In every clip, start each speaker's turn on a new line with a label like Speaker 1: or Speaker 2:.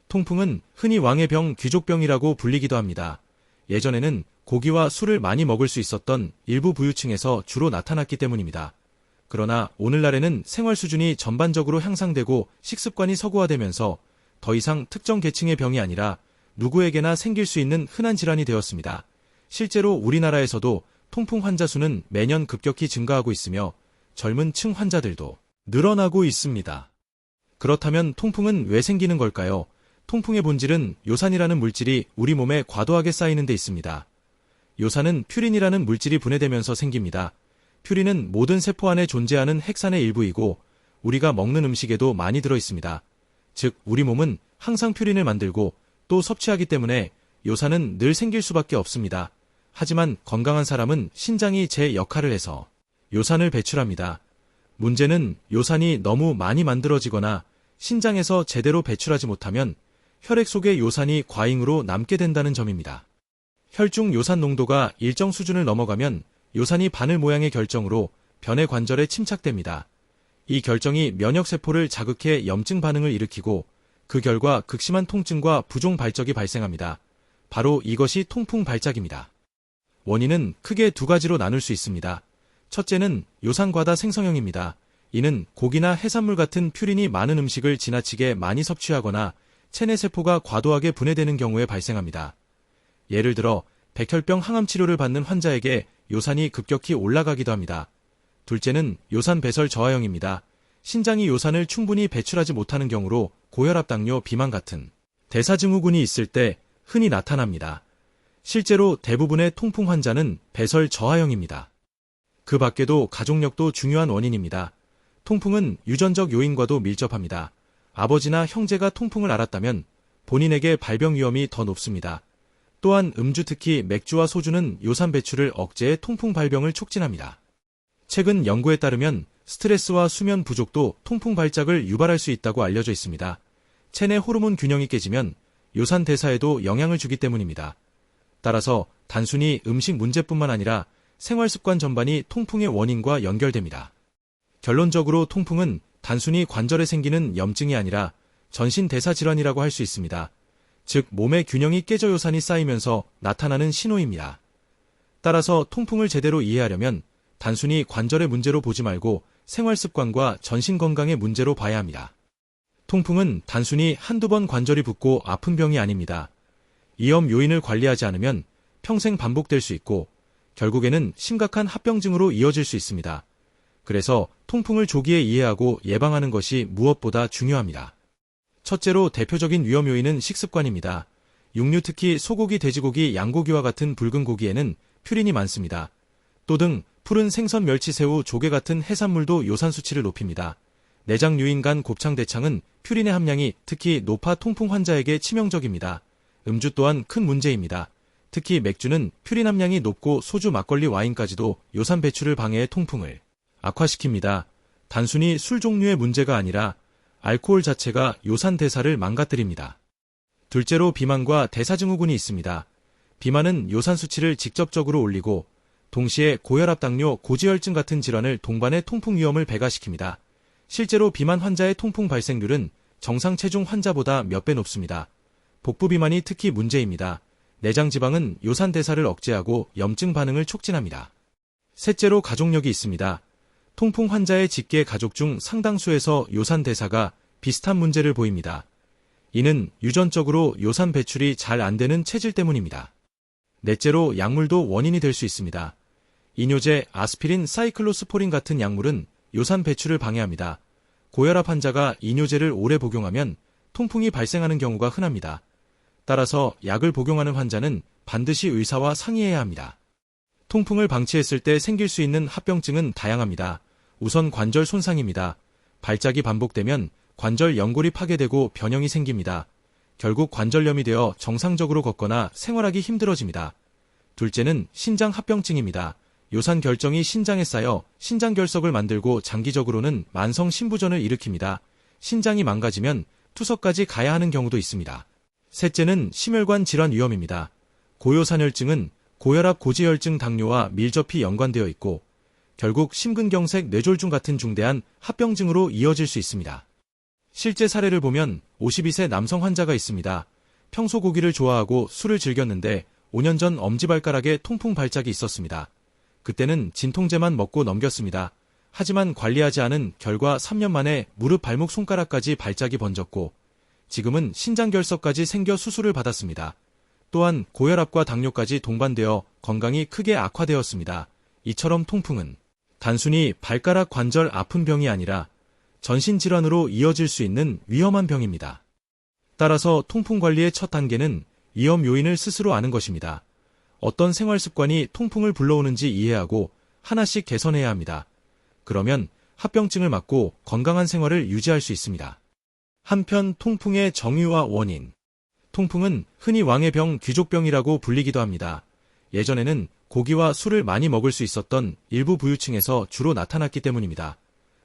Speaker 1: 통풍은 흔히 왕의 병, 귀족병이라고 불리기도 합니다. 예전에는 고기와 술을 많이 먹을 수 있었던 일부 부유층에서 주로 나타났기 때문입니다. 그러나 오늘날에는 생활 수준이 전반적으로 향상되고 식습관이 서구화되면서 더 이상 특정 계층의 병이 아니라 누구에게나 생길 수 있는 흔한 질환이 되었습니다. 실제로 우리나라에서도 통풍 환자 수는 매년 급격히 증가하고 있으며 젊은 층 환자들도 늘어나고 있습니다. 그렇다면 통풍은 왜 생기는 걸까요? 통풍의 본질은 요산이라는 물질이 우리 몸에 과도하게 쌓이는 데 있습니다. 요산은 퓨린이라는 물질이 분해되면서 생깁니다. 퓨린은 모든 세포 안에 존재하는 핵산의 일부이고 우리가 먹는 음식에도 많이 들어있습니다. 즉 우리 몸은 항상 퓨린을 만들고 또 섭취하기 때문에 요산은 늘 생길 수밖에 없습니다. 하지만 건강한 사람은 신장이 제 역할을 해서 요산을 배출합니다. 문제는 요산이 너무 많이 만들어지거나 신장에서 제대로 배출하지 못하면 혈액 속에 요산이 과잉으로 남게 된다는 점입니다. 혈중 요산 농도가 일정 수준을 넘어가면 요산이 바늘 모양의 결정으로 변의 관절에 침착됩니다. 이 결정이 면역세포를 자극해 염증 반응을 일으키고 그 결과 극심한 통증과 부종 발적이 발생합니다. 바로 이것이 통풍 발작입니다. 원인은 크게 두 가지로 나눌 수 있습니다. 첫째는 요산 과다 생성형입니다. 이는 고기나 해산물 같은 퓨린이 많은 음식을 지나치게 많이 섭취하거나 체내세포가 과도하게 분해되는 경우에 발생합니다. 예를 들어 백혈병 항암 치료를 받는 환자에게 요산이 급격히 올라가기도 합니다. 둘째는 요산 배설 저하형입니다. 신장이 요산을 충분히 배출하지 못하는 경우로 고혈압, 당뇨, 비만 같은 대사증후군이 있을 때 흔히 나타납니다. 실제로 대부분의 통풍 환자는 배설 저하형입니다. 그 밖에도 가족력도 중요한 원인입니다. 통풍은 유전적 요인과도 밀접합니다. 아버지나 형제가 통풍을 앓았다면 본인에게 발병 위험이 더 높습니다. 또한 음주, 특히 맥주와 소주는 요산 배출을 억제해 통풍 발병을 촉진합니다. 최근 연구에 따르면 스트레스와 수면 부족도 통풍 발작을 유발할 수 있다고 알려져 있습니다. 체내 호르몬 균형이 깨지면 요산 대사에도 영향을 주기 때문입니다. 따라서 단순히 음식 문제뿐만 아니라 생활습관 전반이 통풍의 원인과 연결됩니다. 결론적으로 통풍은 단순히 관절에 생기는 염증이 아니라 전신 대사 질환이라고 할 수 있습니다. 즉 몸의 균형이 깨져 요산이 쌓이면서 나타나는 신호입니다. 따라서 통풍을 제대로 이해하려면 단순히 관절의 문제로 보지 말고 생활습관과 전신 건강의 문제로 봐야 합니다. 통풍은 단순히 한두 번 관절이 붓고 아픈 병이 아닙니다. 이염 요인을 관리하지 않으면 평생 반복될 수 있고 결국에는 심각한 합병증으로 이어질 수 있습니다. 그래서 통풍을 조기에 이해하고 예방하는 것이 무엇보다 중요합니다. 첫째로 대표적인 위험 요인은 식습관입니다. 육류, 특히 소고기, 돼지고기, 양고기와 같은 붉은 고기에는 퓨린이 많습니다. 또 등 푸른 생선, 멸치, 새우, 조개 같은 해산물도 요산 수치를 높입니다. 내장, 유인, 간, 곱창, 대창은 퓨린의 함량이 특히 높아 통풍 환자에게 치명적입니다. 음주 또한 큰 문제입니다. 특히 맥주는 퓨린 함량이 높고 소주, 막걸리, 와인까지도 요산 배출을 방해해 통풍을 악화시킵니다. 단순히 술 종류의 문제가 아니라 알코올 자체가 요산 대사를 망가뜨립니다. 둘째로 비만과 대사증후군이 있습니다. 비만은 요산 수치를 직접적으로 올리고 동시에 고혈압, 당뇨, 고지혈증 같은 질환을 동반해 통풍 위험을 배가시킵니다. 실제로 비만 환자의 통풍 발생률은 정상 체중 환자보다 몇 배 높습니다. 복부 비만이 특히 문제입니다. 내장 지방은 요산 대사를 억제하고 염증 반응을 촉진합니다. 셋째로 가족력이 있습니다. 통풍 환자의 직계 가족 중 상당수에서 요산 대사가 비슷한 문제를 보입니다. 이는 유전적으로 요산 배출이 잘 안 되는 체질 때문입니다. 넷째로 약물도 원인이 될 수 있습니다. 이뇨제, 아스피린, 사이클로스포린 같은 약물은 요산 배출을 방해합니다. 고혈압 환자가 이뇨제를 오래 복용하면 통풍이 발생하는 경우가 흔합니다. 따라서 약을 복용하는 환자는 반드시 의사와 상의해야 합니다. 통풍을 방치했을 때 생길 수 있는 합병증은 다양합니다. 우선 관절 손상입니다. 발작이 반복되면 관절 연골이 파괴되고 변형이 생깁니다. 결국 관절염이 되어 정상적으로 걷거나 생활하기 힘들어집니다. 둘째는 신장 합병증입니다. 요산 결정이 신장에 쌓여 신장결석을 만들고 장기적으로는 만성 신부전을 일으킵니다. 신장이 망가지면 투석까지 가야 하는 경우도 있습니다. 셋째는 심혈관 질환 위험입니다. 고요산혈증은 고혈압, 고지혈증, 당뇨와 밀접히 연관되어 있고 결국 심근경색, 뇌졸중 같은 중대한 합병증으로 이어질 수 있습니다. 실제 사례를 보면 52세 남성 환자가 있습니다. 평소 고기를 좋아하고 술을 즐겼는데 5년 전 엄지발가락에 통풍 발작이 있었습니다. 그때는 진통제만 먹고 넘겼습니다. 하지만 관리하지 않은 결과 3년 만에 무릎 발목 손가락까지 발작이 번졌고 지금은 신장결석까지 생겨 수술을 받았습니다. 또한 고혈압과 당뇨까지 동반되어 건강이 크게 악화되었습니다. 이처럼 통풍은 단순히 발가락 관절 아픈 병이 아니라 전신질환으로 이어질 수 있는 위험한 병입니다. 따라서 통풍 관리의 첫 단계는 위험 요인을 스스로 아는 것입니다. 어떤 생활 습관이 통풍을 불러오는지 이해하고 하나씩 개선해야 합니다. 그러면 합병증을 막고 건강한 생활을 유지할 수 있습니다. 한편 통풍의 정의와 원인. 통풍은 흔히 왕의 병, 귀족병이라고 불리기도 합니다. 예전에는 고기와 술을 많이 먹을 수 있었던 일부 부유층에서 주로 나타났기 때문입니다.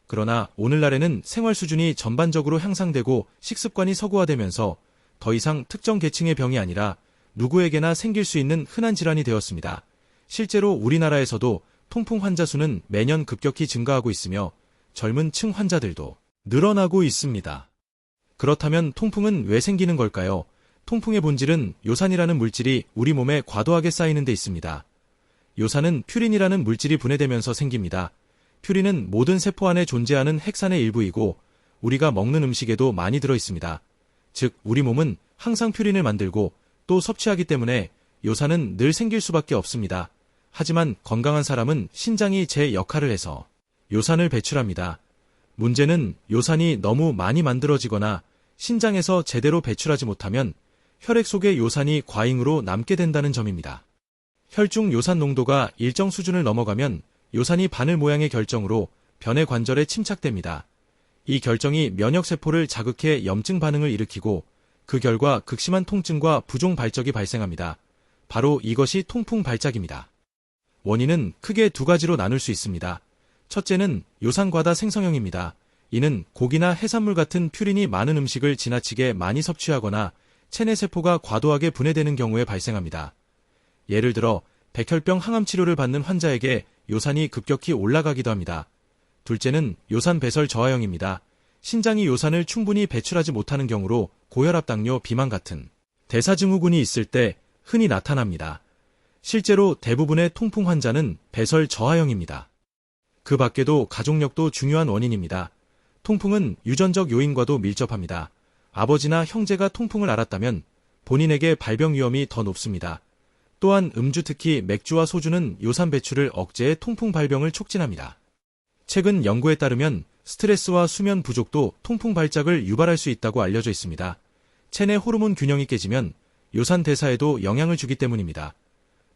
Speaker 1: 그러나 오늘날에는 생활 수준이 전반적으로 향상되고 식습관이 서구화되면서 더 이상 특정 계층의 병이 아니라 누구에게나 생길 수 있는 흔한 질환이 되었습니다. 실제로 우리나라에서도 통풍 환자 수는 매년 급격히 증가하고 있으며 젊은 층 환자들도 늘어나고 있습니다. 그렇다면 통풍은 왜 생기는 걸까요? 통풍의 본질은 요산이라는 물질이 우리 몸에 과도하게 쌓이는 데 있습니다. 요산은 퓨린이라는 물질이 분해되면서 생깁니다. 퓨린은 모든 세포 안에 존재하는 핵산의 일부이고 우리가 먹는 음식에도 많이 들어 있습니다. 즉 우리 몸은 항상 퓨린을 만들고 또 섭취하기 때문에 요산은 늘 생길 수밖에 없습니다. 하지만 건강한 사람은 신장이 제 역할을 해서 요산을 배출합니다. 문제는 요산이 너무 많이 만들어지거나 신장에서 제대로 배출하지 못하면 혈액 속에 요산이 과잉으로 남게 된다는 점입니다. 혈중 요산 농도가 일정 수준을 넘어가면 요산이 바늘 모양의 결정으로 변의 관절에 침착됩니다. 이 결정이 면역세포를 자극해 염증 반응을 일으키고 그 결과 극심한 통증과 부종 발적이 발생합니다. 바로 이것이 통풍 발작입니다. 원인은 크게 두 가지로 나눌 수 있습니다. 첫째는 요산 과다 생성형입니다. 이는 고기나 해산물 같은 퓨린이 많은 음식을 지나치게 많이 섭취하거나 체내 세포가 과도하게 분해되는 경우에 발생합니다. 예를 들어 백혈병 항암 치료를 받는 환자에게 요산이 급격히 올라가기도 합니다. 둘째는 요산 배설 저하형입니다. 신장이 요산을 충분히 배출하지 못하는 경우로 고혈압, 당뇨, 비만 같은 대사증후군이 있을 때 흔히 나타납니다. 실제로 대부분의 통풍 환자는 배설 저하형입니다. 그 밖에도 가족력도 중요한 원인입니다. 통풍은 유전적 요인과도 밀접합니다. 아버지나 형제가 통풍을 앓았다면 본인에게 발병 위험이 더 높습니다. 또한 음주, 특히 맥주와 소주는 요산 배출을 억제해 통풍 발병을 촉진합니다. 최근 연구에 따르면 스트레스와 수면 부족도 통풍 발작을 유발할 수 있다고 알려져 있습니다. 체내 호르몬 균형이 깨지면 요산 대사에도 영향을 주기 때문입니다.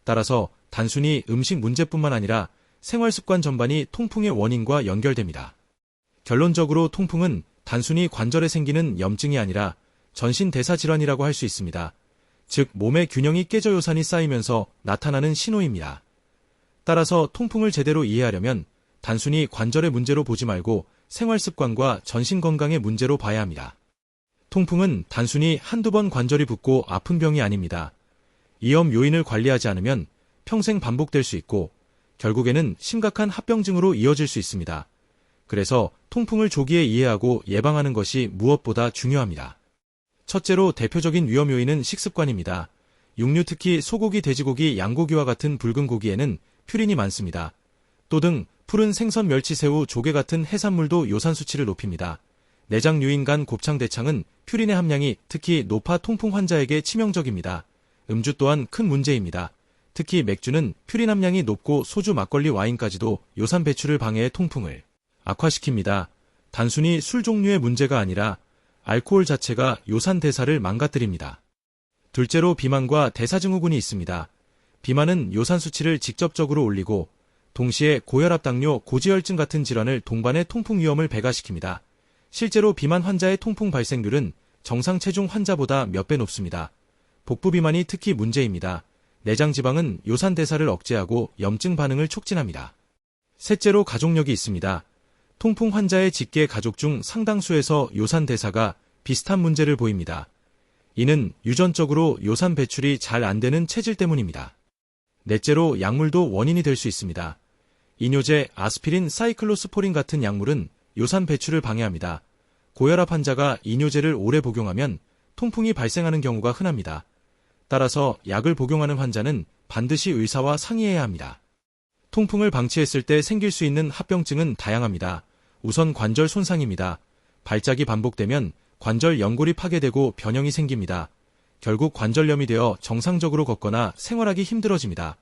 Speaker 1: 따라서 단순히 음식 문제뿐만 아니라 생활 습관 전반이 통풍의 원인과 연결됩니다. 결론적으로 통풍은 단순히 관절에 생기는 염증이 아니라 전신 대사 질환이라고 할 수 있습니다. 즉 몸의 균형이 깨져 요산이 쌓이면서 나타나는 신호입니다. 따라서 통풍을 제대로 이해하려면 단순히 관절의 문제로 보지 말고 생활 습관과 전신 건강의 문제로 봐야 합니다. 통풍은 단순히 한두 번 관절이 붓고 아픈 병이 아닙니다. 위험 요인을 관리하지 않으면 평생 반복될 수 있고 결국에는 심각한 합병증으로 이어질 수 있습니다. 그래서 통풍을 조기에 이해하고 예방하는 것이 무엇보다 중요합니다. 첫째로 대표적인 위험 요인은 식습관입니다. 육류, 특히 소고기, 돼지고기, 양고기와 같은 붉은 고기에는 퓨린이 많습니다. 또 등 푸른 생선, 멸치, 새우, 조개 같은 해산물도 요산 수치를 높입니다. 내장, 유인, 간, 곱창, 대창은 퓨린의 함량이 특히 높아 통풍 환자에게 치명적입니다. 음주 또한 큰 문제입니다. 특히 맥주는 퓨린 함량이 높고 소주, 막걸리, 와인까지도 요산 배출을 방해해 통풍을 악화시킵니다. 단순히 술 종류의 문제가 아니라 알코올 자체가 요산 대사를 망가뜨립니다. 둘째로 비만과 대사증후군이 있습니다. 비만은 요산 수치를 직접적으로 올리고 동시에 고혈압, 당뇨, 고지혈증 같은 질환을 동반해 통풍 위험을 배가시킵니다. 실제로 비만 환자의 통풍 발생률은 정상 체중 환자보다 몇 배 높습니다. 복부 비만이 특히 문제입니다. 내장 지방은 요산 대사를 억제하고 염증 반응을 촉진합니다. 셋째로 가족력이 있습니다. 통풍 환자의 직계 가족 중 상당수에서 요산 대사가 비슷한 문제를 보입니다. 이는 유전적으로 요산 배출이 잘 안 되는 체질 때문입니다. 넷째로 약물도 원인이 될 수 있습니다. 이뇨제, 아스피린, 사이클로스포린 같은 약물은 요산 배출을 방해합니다. 고혈압 환자가 이뇨제를 오래 복용하면 통풍이 발생하는 경우가 흔합니다. 따라서 약을 복용하는 환자는 반드시 의사와 상의해야 합니다. 통풍을 방치했을 때 생길 수 있는 합병증은 다양합니다. 우선 관절 손상입니다. 발작이 반복되면 관절 연골이 파괴되고 변형이 생깁니다. 결국 관절염이 되어 정상적으로 걷거나 생활하기 힘들어집니다.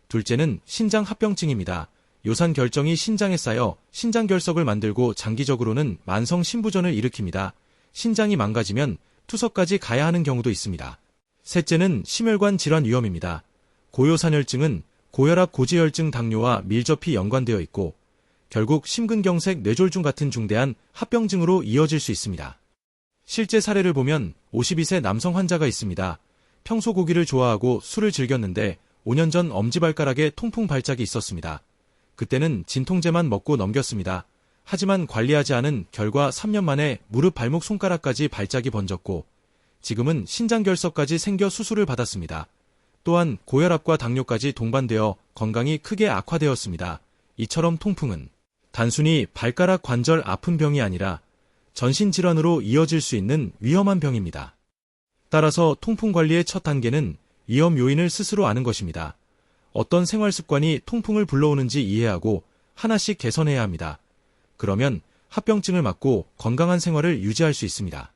Speaker 1: 둘째는 신장 합병증입니다. 요산 결정이 신장에 쌓여 신장결석을 만들고 장기적으로는 만성 신부전을 일으킵니다. 신장이 망가지면 투석까지 가야 하는 경우도 있습니다. 셋째는 심혈관 질환 위험입니다. 고요산혈증은 고혈압, 고지혈증, 당뇨와 밀접히 연관되어 있고 결국 심근경색, 뇌졸중 같은 중대한 합병증으로 이어질 수 있습니다. 실제 사례를 보면 52세 남성 환자가 있습니다. 평소 고기를 좋아하고 술을 즐겼는데 5년 전 엄지발가락에 통풍 발작이 있었습니다. 그때는 진통제만 먹고 넘겼습니다. 하지만 관리하지 않은 결과 3년 만에 무릎, 발목, 손가락까지 발작이 번졌고 지금은 신장결석까지 생겨 수술을 받았습니다. 또한 고혈압과 당뇨까지 동반되어 건강이 크게 악화되었습니다. 이처럼 통풍은 단순히 발가락 관절 아픈 병이 아니라 전신질환으로 이어질 수 있는 위험한 병입니다. 따라서 통풍 관리의 첫 단계는 위험 요인을 스스로 아는 것입니다. 어떤 생활 습관이 통풍을 불러오는지 이해하고 하나씩 개선해야 합니다. 그러면 합병증을 막고 건강한 생활을 유지할 수 있습니다.